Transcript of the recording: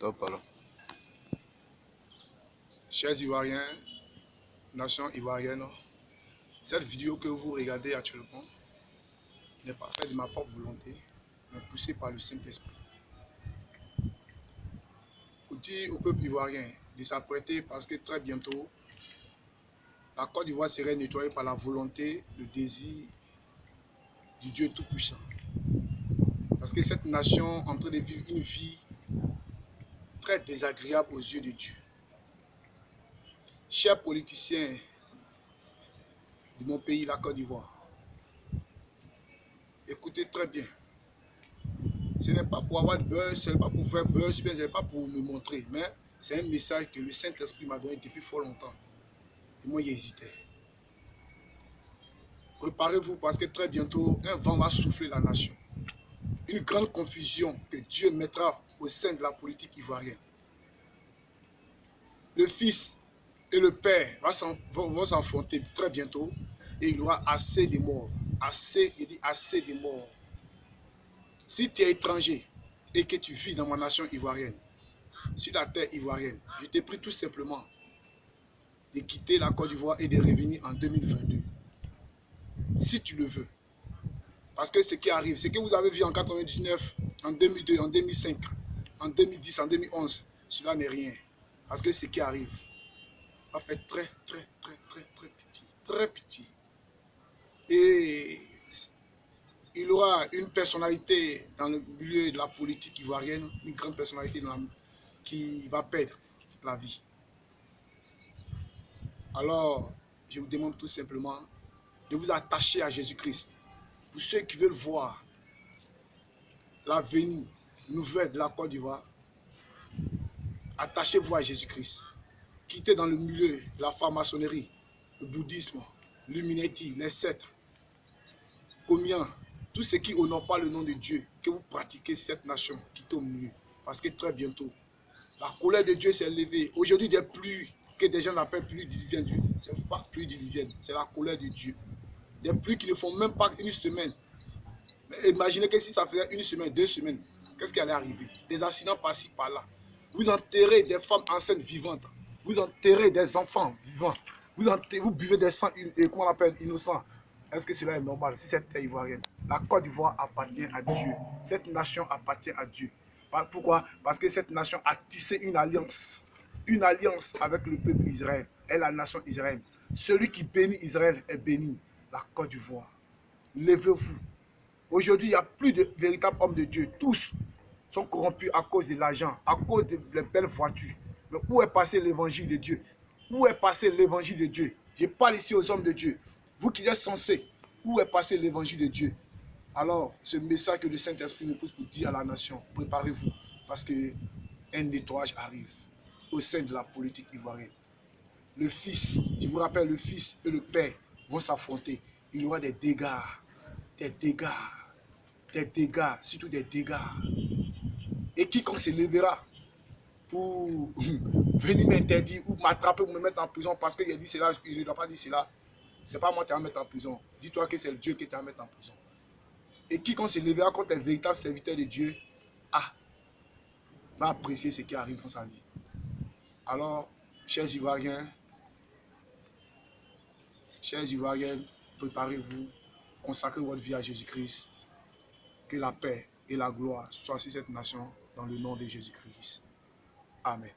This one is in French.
Top alors. Chers Ivoiriens, nation ivoirienne, cette vidéo que vous regardez actuellement n'est pas faite de ma propre volonté, mais poussée par le Saint-Esprit. Pour dire au peuple ivoirien de s'apprêter parce que très bientôt, la Côte d'Ivoire serait nettoyée par la volonté, le désir du Dieu Tout-Puissant. Parce que cette nation est en train de vivre une vie très désagréable aux yeux de Dieu. Chers politiciens de mon pays, la Côte d'Ivoire, écoutez très bien. Ce n'est pas pour avoir de buzz, ce n'est pas pour faire buzz, ce n'est pas pour me montrer, mais c'est un message que le Saint-Esprit m'a donné depuis fort longtemps. Et moi, j'hésitais. Préparez-vous parce que très bientôt, un vent va souffler la nation. Une grande confusion que Dieu mettra au sein de la politique ivoirienne. Le Fils et le Père vont s'affronter très bientôt et il y aura assez de morts. Assez, il dit assez de morts. Si tu es étranger et que tu vis dans ma nation ivoirienne, sur la terre ivoirienne, je te prie tout simplement de quitter la Côte d'Ivoire et de revenir en 2022. Si tu le veux. Parce que ce qui arrive, ce que vous avez vu en 99, en 2002, en 2005, en 2010, en 2011, cela n'est rien. Parce que ce qui arrive va faire très petit. Très petit. Et il y aura une personnalité dans le milieu de la politique ivoirienne, une grande personnalité qui va perdre la vie. Alors, je vous demande tout simplement de vous attacher à Jésus-Christ. Pour ceux qui veulent voir la venue nouvelle de la Côte d'Ivoire, attachez-vous à Jésus-Christ. Quittez dans le milieu de la franc-maçonnerie, le bouddhisme, l'Illuminati, les sectes, combien, tout ce qui n'honore pas le nom de Dieu, que vous pratiquez cette nation, quittez au milieu. Parce que très bientôt, la colère de Dieu s'est levée. Aujourd'hui, des pluies que des gens appellent pluie diluvienne, ce n'est pas pluie diluvienne, c'est la colère de Dieu. Des pluies qui ne font même pas une semaine. Mais imaginez que si ça faisait une semaine, 2 semaines, qu'est-ce qui allait arriver? Des accidents par-ci, par-là. Vous enterrez des femmes enceintes vivantes. Vous enterrez des enfants vivants. Vous buvez des sangs, comment on appelle, innocents. Est-ce que cela est normal? Si cette terre ivoirienne, la Côte d'Ivoire appartient à Dieu. Cette nation appartient à Dieu. Pourquoi? Parce que cette nation a tissé une alliance avec le peuple Israël et la nation Israël. Celui qui bénit Israël est béni. La Côte d'Ivoire. Levez-vous. Aujourd'hui, il n'y a plus de véritables hommes de Dieu. Tous sont corrompus à cause de l'argent, à cause des belles voitures. Mais où est passé l'évangile de Dieu? Où est passé l'évangile de Dieu? Je parle ici aux hommes de Dieu. Vous qui êtes censés, où est passé l'évangile de Dieu? Alors, ce message que le Saint-Esprit nous pousse pour dire à la nation, préparez-vous, parce qu'un nettoyage arrive au sein de la politique ivoirienne. Le Fils, je vous rappelle, le Fils et le Père vont s'affronter. Il y aura des dégâts, surtout des dégâts. Et quiconque se lèvera pour venir m'interdire ou m'attraper ou me mettre en prison parce qu'il a dit cela, il ne doit pas dire cela, c'est pas moi qui vais mettre en prison. Dis-toi que c'est le Dieu qui va mettre en prison. Et quiconque se lèvera contre les véritables serviteurs de Dieu, va apprécier ce qui arrive dans sa vie. Alors, chers Ivoiriens, préparez-vous, consacrez votre vie à Jésus-Christ. Que la paix et la gloire soient sur cette nation dans le nom de Jésus-Christ. Amen.